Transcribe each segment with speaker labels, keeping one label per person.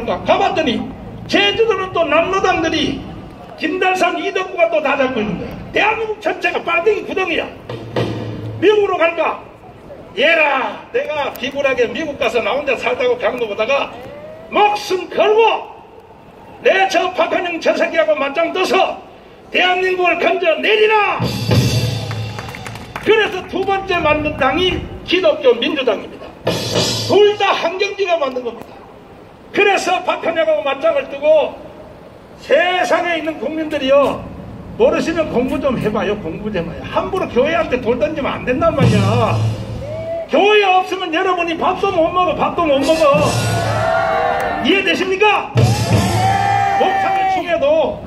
Speaker 1: 가봤더니 제주도는 또 남로당들이 김달산 이덕구가 또 다 잡고 있는 거야. 대한민국 전체가 빨갱이 구덩이야. 미국으로 갈까? 얘라, 내가 비굴하게 미국 가서 나 혼자 살다고 강도 보다가 목숨 걸고 내 저 박한영 저 새끼하고 맞짱 떠서 대한민국을 건져내리라. 그래서 두 번째 만든 당이 기독교 민주당입니다. 둘 다 한경지가 만든 겁니다. 그래서 박한영하고 맞짱을 뜨고 세상에 있는 국민들이요, 모르시면 공부 좀 해봐요. 공부 좀 해봐요. 함부로 교회한테 돌 던지면 안 된단 말이야. 교회 없으면 여러분이 밥도 못 먹어. 밥도 못 먹어. 이해되십니까? 목사들 중에도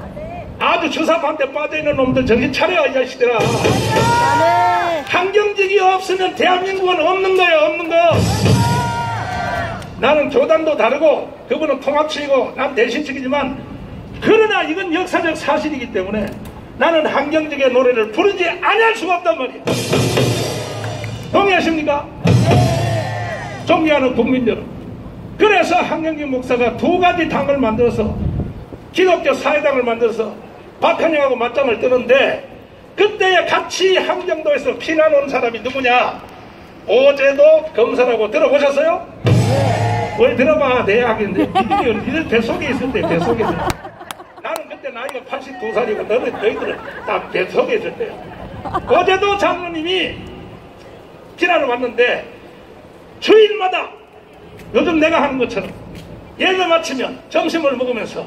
Speaker 1: 아주 주사파한테 빠져있는 놈들 정신 차려, 이 자식들아. 한경직이 없으면 대한민국은 없는 거예요. 없는 거. 나는 교단도 다르고 그분은 통합치이고 난 대신치기지만, 그러나 이건 역사적 사실이기 때문에 나는 한경직의 노래를 부르지 아니할 수가 없단 말이에요. 동의하십니까? 존경하는 국민 여러분, 그래서 한경직 목사가 두 가지 당을 만들어서 기독교 사회당을 만들어서 박한영하고 맞짱을 뜨는데, 그때에 같이 함경도에서 피난 온 사람이 누구냐? 오제도 검사라고 들어보셨어요? 뭘 들어봐. 내 이야기인데 니들 뱃속에 있을 때, 뱃속에 있을 때. 나는 그때 나이가 82살이고 너희들은 다 뱃속에 있을 때요. 오제도 장로님이 피난을 왔는데 주일마다 요즘 내가 하는 것처럼 예배 마치면 점심을 먹으면서,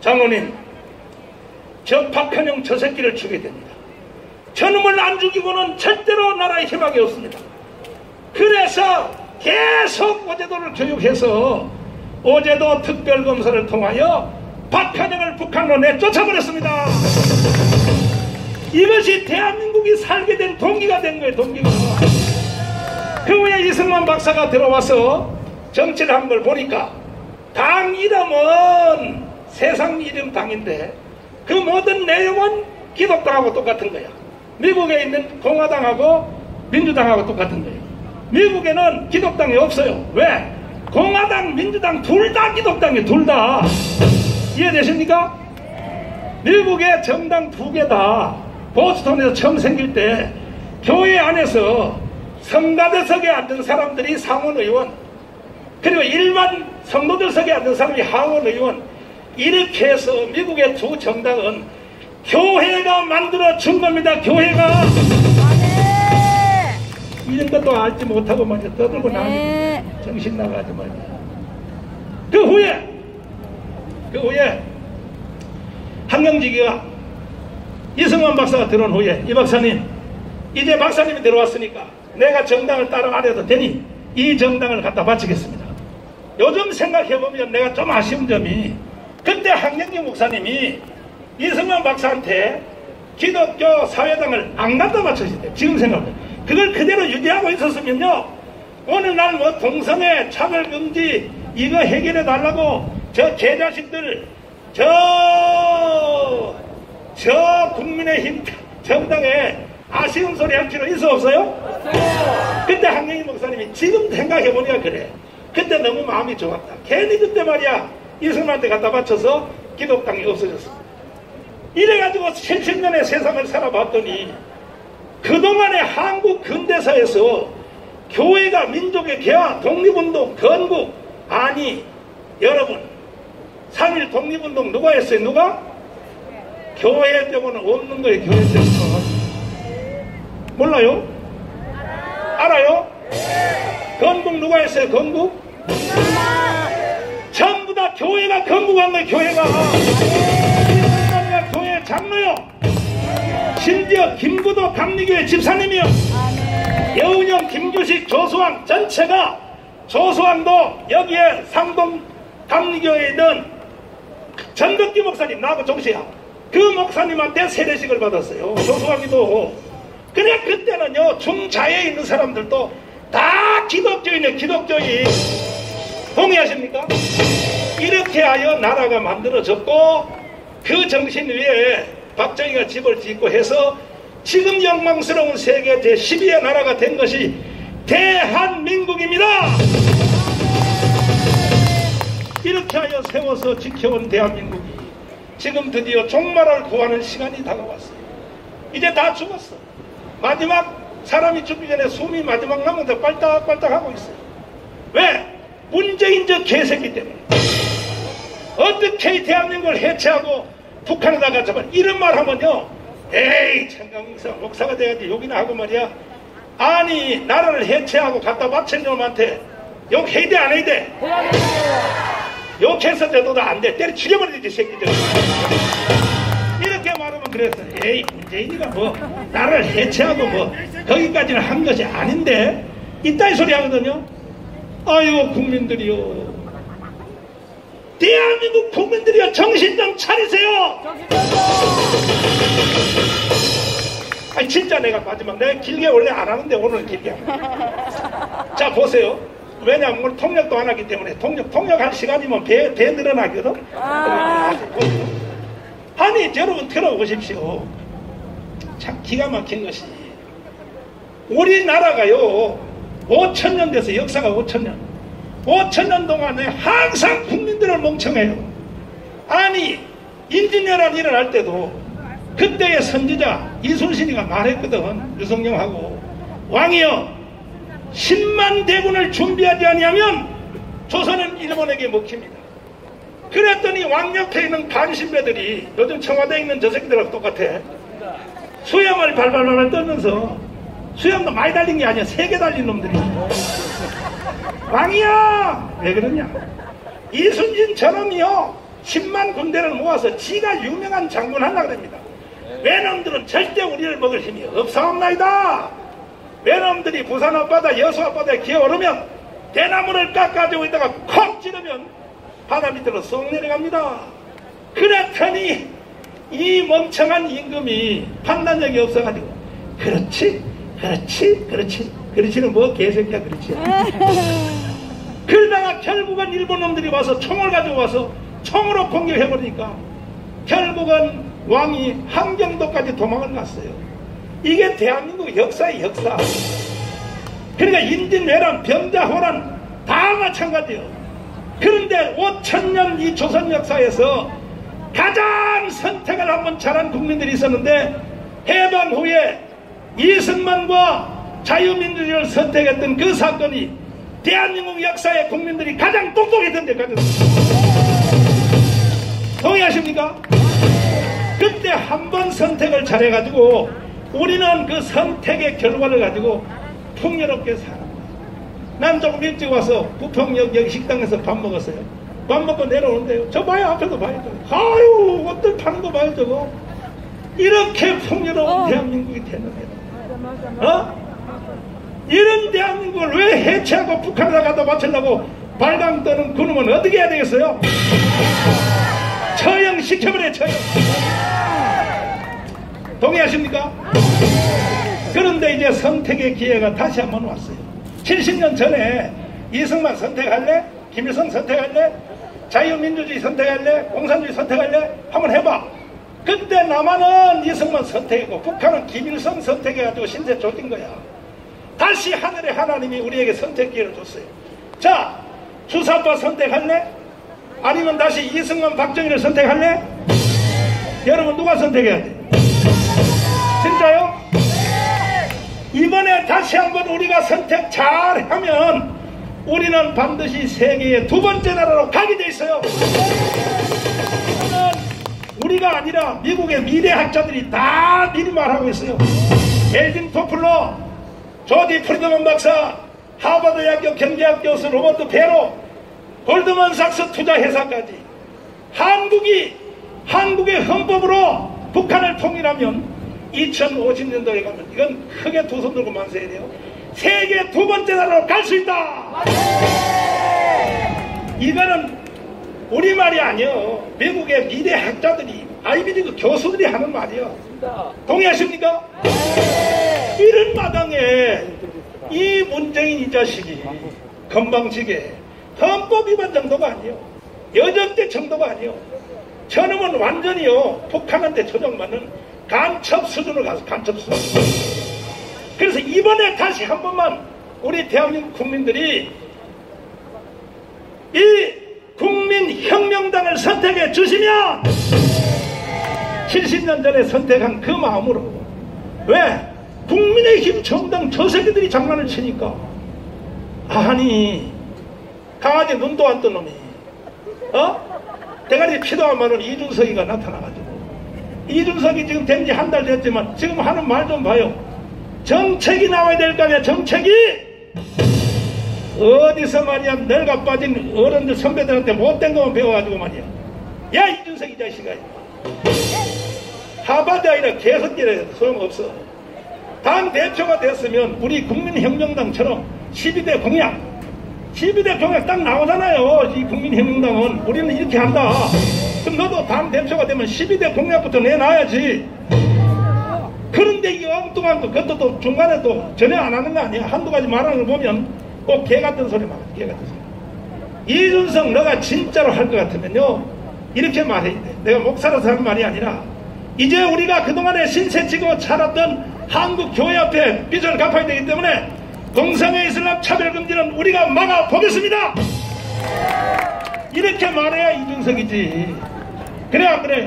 Speaker 1: 장로님, 저 박한영 저 새끼를 죽여야 됩니다. 저놈을 안 죽이고는 절대로 나라에 희망이 없습니다. 그래서 계속 오제도를 교육해서 오제도 특별검사를 통하여 박한영을 북한으로 내쫓아버렸습니다. 이것이 대한민국이 살게 된 동기가 된 거예요. 동기가. 그 후에 이승만 박사가 들어와서 정치를 한 걸 보니까 당 이름은 세상 이름 당인데 그 모든 내용은 기독당하고 똑같은 거야. 미국에 있는 공화당하고 민주당하고 똑같은 거예요. 미국에는 기독당이 없어요. 왜? 공화당, 민주당 둘 다 기독당이에요. 둘 다. 이해되십니까? 미국의 정당 두 개 다 보스턴에서 처음 생길 때 교회 안에서 성가대석에 앉은 사람들이 상원의원, 그리고 일반 성도들석에 앉은 사람이 하원의원, 이렇게 해서 미국의 두 정당은 교회가 만들어 준 겁니다. 교회가. 이런 것도 알지 못하고 먼저 떠들고 나니 정신 나가지 말이야. 그 후에 한경직이가 이승만 박사가 들어온 후에, 이 박사님, 이제 박사님이 들어왔으니까 내가 정당을 따로 안 해도 되니 이 정당을 갖다 바치겠습니다. 요즘 생각해보면 내가 좀 아쉬운 점이, 그때 한경직 목사님이 이승만 박사한테 기독교 사회당을 안 갖다 바쳤을 때, 지금 생각해보면 그걸 그대로 유지하고 있었으면요, 오늘날 뭐 동성애, 차별금지 이거 해결해 달라고 저 개자식들 저 국민의힘 정당에 아쉬운 소리 할 필요 있어 없어요? 그때 한경직 목사님이 지금 생각해보니까 그래. 그때 너무 마음이 좋았다. 괜히 그때 말이야 이승만한테 갖다 바쳐서 기독당이 없어졌어. 이래가지고 70년의 세상을 살아봤더니 그동안의 한국 근대사에서 교회가 민족의 개화, 독립운동, 건국, 아니 여러분 3.1 독립운동 누가 했어요? 누가? 교회 때문에 없는 거예요. 교회 때문에. 몰라요? 알아요? 건국 누가 했어요? 건국? 전부 다 교회가 건국한 거예요. 교회가. 교회 장로요. 심지어 김구도 감리교회 집사님이요. 여운형, 김규식, 조수왕 전체가, 조수왕도 여기에 상동 감리교회에 있는 전덕기 목사님, 나하고 동시야. 그 목사님한테 세례식을 받았어요. 조수왕이도. 그래 그때는요, 중자에 있는 사람들도 다 기독교인이에요. 기독교인. 동의하십니까? 이렇게 하여 나라가 만들어졌고, 그 정신 위에 박정희가 집을 짓고 해서 지금 영광스러운 세계 제12의 나라가 된 것이 대한민국입니다. 이렇게 하여 세워서 지켜온 대한민국이 지금 드디어 종말을 구하는 시간이 다가왔어요. 이제 다 죽었어. 마지막 사람이 죽기 전에 숨이 마지막 남은데 빨딱빨딱 하고 있어요. 왜? 문재인 저 개새끼 때문에. 어떻게 대한민국을 해체하고 북한에다가 잡아 이런 말 하면요, 에이 청강사 목사가 돼야지 욕이나 하고 말이야. 아니 나라를 해체하고 갖다 바친 놈한테 욕해야 돼 안 해야 돼? 욕해서 돼도 안 돼. 때려 죽여버리지 새끼들. 이렇게 말하면 그랬어. 에이 문재인이가 뭐 나라를 해체하고 뭐 거기까지는 한 것이 아닌데 이따위 소리 하거든요. 아이고 국민들이요, 대한민국 국민들이요, 정신 좀 차리세요. 아니 진짜 내가 마지막, 내가 길게 원래 안 하는데 오늘 길게 합니다. 자 보세요. 왜냐면 오늘 통역도 안 하기 때문에 통역할 시간이면 배 늘어나거든. 아니 여러분 들어보십시오. 참 기가 막힌 것이, 우리나라가요 5천년 돼서 역사가 5천년 동안에 항상 국민들을 멍청해요. 아니 임진왜란 일어날 때도 그때의 선지자 이순신이가 말했거든. 유성룡하고, 왕이여 10만 대군을 준비하지 아니하면 조선은 일본에게 먹힙니다. 그랬더니 왕 옆에 있는 간신배들이 요즘 청와대에 있는 저 새끼들하고 똑같아. 수염을 발발발 떨면서, 수염도 많이 달린 게 아니야, 3개 달린 놈들이. 왕이야! 왜 그러냐? 이순신 저놈이요 10만 군대를 모아서 지가 유명한 장군 하려고 합니다. 외놈들은 절대 우리를 먹을 힘이 없사옵나이다. 외놈들이 부산 앞바다 여수 앞바다에 기어오르면 대나무를 깎아주고 있다가 콕 찌르면 바다 밑으로 쏙 내려갑니다. 그랬더니 이 멍청한 임금이 판단력이 없어가지고 그렇지는 뭐 개새끼야 그렇지. 그러다가 결국은 일본 놈들이 와서 총을 가지고 와서 총으로 공격해버리니까 결국은 왕이 함경도까지 도망을 갔어요. 이게 대한민국 역사의 역사. 그러니까 임진왜란, 병자호란 다 마찬가지예요. 그런데 5천년 이 조선 역사에서 가장 선택을 한번 잘한 국민들이 있었는데, 해방 후에 이승만과 자유민주주의를 선택했던 그 사건이 대한민국 역사의 국민들이 가장 똑똑했던 데까지. 동의하십니까? 그때 한 번 선택을 잘해가지고 우리는 그 선택의 결과를 가지고 풍요롭게 살아. 난 조금 일찍 와서 부평역 여기 식당에서 밥 먹었어요. 밥 먹고 내려오는데요, 저 봐요, 앞에도 봐요. 아유 옷들 파는 거 봐요 저거. 이렇게 풍요로운 대한민국이 되는 거예요. 이런 대한민국을 왜 해체하고 북한에다 갖다 바치려고 발광 떠는 그놈은 어떻게 해야 되겠어요? 처형시켜버려요. 처형. 동의하십니까? 그런데 이제 선택의 기회가 다시 한번 왔어요. 70년 전에 이승만 선택할래? 김일성 선택할래? 자유민주주의 선택할래? 공산주의 선택할래? 한번 해봐. 그때 남한은 이승만 선택이고 북한은 김일성 선택해가지고 신세 쫓긴 거야. 다시 하늘의 하나님이 우리에게 선택 기회를 줬어요. 자, 주사파 선택할래? 아니면 다시 이승만 박정희를 선택할래? 여러분 누가 선택해야 돼? 진짜요? 이번에 다시 한번 우리가 선택 잘하면 우리는 반드시 세계의 두 번째 나라로 가게 돼 있어요. 우리가 아니라 미국의 미래학자들이 다 미리 말하고 있어요. 엘진 토플러, 조지 프리드먼 박사, 하버드대학교 경제학 교수 로버트 베로, 골드만삭스 투자회사까지 한국의 헌법으로 북한을 통일하면 2050년도에 가면 이건 크게 두 손 들고 만세해야 돼요. 세계 두 번째 나라로 갈 수 있다. 이거는 우리말이 아니요, 미국의 미래학자들이 아이비리그 교수들이 하는 말이요. 동의하십니까? 이런 마당에 이 문재인 이 자식이 건방지게 헌법 위반 정도가 아니요, 여적대 정도가 아니요, 저놈은 완전히요 북한한테 조정받는 간첩 수준으로 가서 간첩 수준. 그래서 이번에 다시 한 번만 우리 대한민국 국민들이 이 국민 국민혁명당을 선택해 주시면 70년 전에 선택한 그 마음으로, 왜? 국민의힘 정당 저 새끼들이 장난을 치니까, 아니 강아지 눈도 안 뜬 놈이 대가리 피도 안 마른 이준석이가 나타나가지고, 이준석이 지금 된 지 한 달 됐지만 지금 하는 말 좀 봐요. 정책이 나와야 될 거 아니야. 정책이 어디서 말이야 늙어 빠진 어른들 선배들한테 못된 것만 배워가지고 말이야. 야 이준석 이 자식아, 하바드 아니라 개새끼라 소용없어. 당 대표가 됐으면 우리 국민혁명당처럼 12대 공약 딱 나오잖아요. 이 국민혁명당은 우리는 이렇게 한다. 그럼 너도 당 대표가 되면 12대 공약부터 내놔야지. 그런데 이 엉뚱한 거, 그것도 또 중간에 또 전혀 안 하는 거 아니야. 한두 가지 말하는 걸 보면 꼭 개 같은 소리 막, 개 같은 소리. 이준석 너가 진짜로 할 것 같으면요 이렇게 말해야 돼. 내가 목사라서 하는 말이 아니라, 이제 우리가 그동안에 신세 지고 살았던 한국 교회 앞에 빚을 갚아야 되기 때문에 동성애 이슬람 차별금지는 우리가 막아보겠습니다. 이렇게 말해야 이준석이지. 그래 안 그래?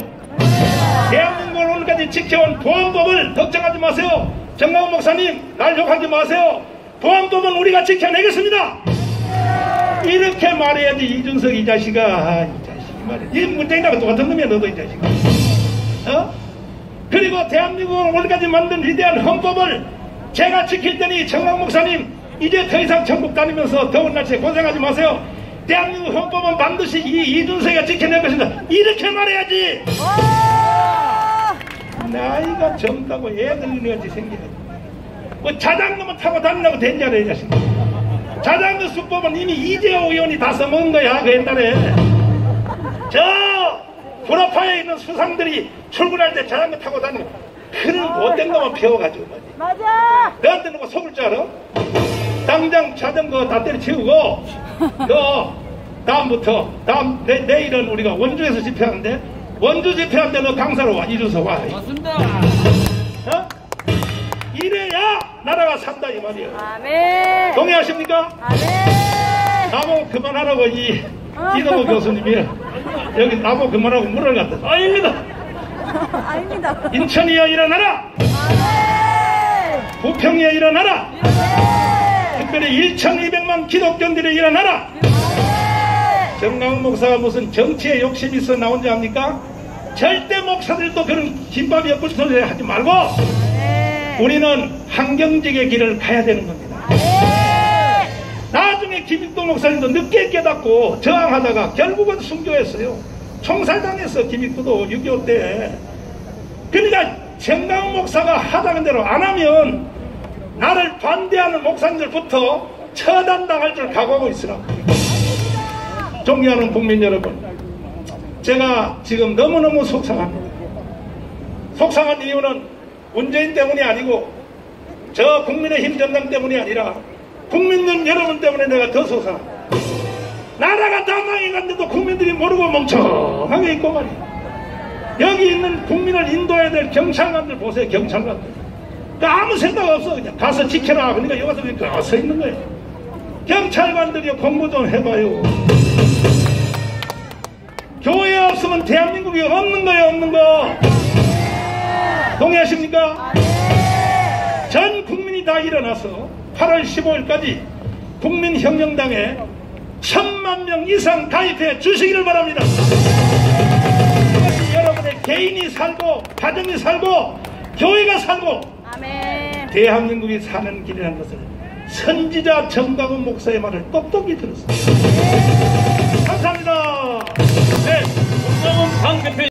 Speaker 1: 대한민국을 오늘까지 지켜온 보안법을 걱정하지 마세요. 정강훈 목사님 날 욕하지 마세요. 보안법은 우리가 지켜내겠습니다. 이렇게 말해야지. 이준석 이 자식아, 이 자식이 말이야. 이 문재인하고 똑같은 놈이야 너도 이 자식아. 그리고 대한민국을 오늘까지 만든 위대한 헌법을 제가 지킬 테니 정강 목사님 이제 더 이상 전국 다니면서 더운 날씨에 고생하지 마세요. 대한민국 헌법은 반드시 이 이준석이가 지켜낼 것입니다. 이렇게 말해야지. 나이가 젊다고 애들같이 생기네. 뭐 자전거만 타고 다니려고 된자래 이 자식. 자전거 수법은 이미 이재호 의원이 다 써먹은 거야. 그 옛날에 저 구라파에 있는 수상들이 출근할 때 자전거 타고 다니고 그런 못된 것만 배워가지고 말이야.
Speaker 2: 맞아.
Speaker 1: 너한테 누가 속을 줄 알아? 당장 자전거 다 때려치우고 너 다음부터 내일은 우리가 원주에서 집회하는데, 원주 집회하는데 너 강사로 와. 이준석 와.
Speaker 3: 맞습니다.
Speaker 1: 이래야 나라가 산다 이 말이야.
Speaker 2: 아멘.
Speaker 1: 동의하십니까?
Speaker 2: 아멘.
Speaker 1: 나보고 그만하라고 이동호 교수님이 여기 나보고 그만하고 물을 갖다. 아닙니다.
Speaker 2: 아닙니다.
Speaker 1: 인천이여 일어나라.
Speaker 2: 아멘.
Speaker 1: 부평이여 일어나라.
Speaker 2: 아멘.
Speaker 1: 특별히 1200만 기독교인들이 일어나라. 정강훈 목사가 무슨 정치에 욕심이 있어 나온 줄 압니까? 절대 목사들도 그런 김밥 엿불 소리 하지 말고 우리는 환경직의 길을 가야 되는 겁니다. 나중에 김익도 목사님도 늦게 깨닫고 저항하다가 결국은 순교했어요. 총살당했어. 김익도도 6.25 때. 그러니까 정강훈 목사가 하자는 대로 안 하면 나를 반대하는 목사님들부터 처단당할 줄 각오하고 있으라고. 존경하는 국민 여러분, 제가 지금 너무너무 속상합니다. 속상한 이유는 문재인 때문이 아니고 저 국민의힘 전당 때문이 아니라 국민들 여러분 때문에 내가 더 속상합니다. 나라가 다 망해갔는데도 국민들이 모르고 멍청하게 있고 말이야. 여기 있는 국민을 인도해야 될 경찰관들 보세요. 경찰관들 아무 생각 없어. 그냥 가서 지켜라. 그러니까 여기 와서 그냥 서 있는 거예요. 경찰관들이 공부 좀 해봐요. 교회 없으면 대한민국이 없는 거예요. 없는 거. 동의하십니까? 전 국민이 다 일어나서 8월 15일까지 국민혁명당에 1000만 명 이상 가입해 주시기를 바랍니다. 여러분의 개인이 살고 가정이 살고 교회가 살고
Speaker 2: 아멘.
Speaker 1: 대한민국이 사는 길이라는 것을 선지자 정강훈 목사의 말을 똑똑히 들었습니다. 감사합니다.
Speaker 3: 네, 정강훈 당대표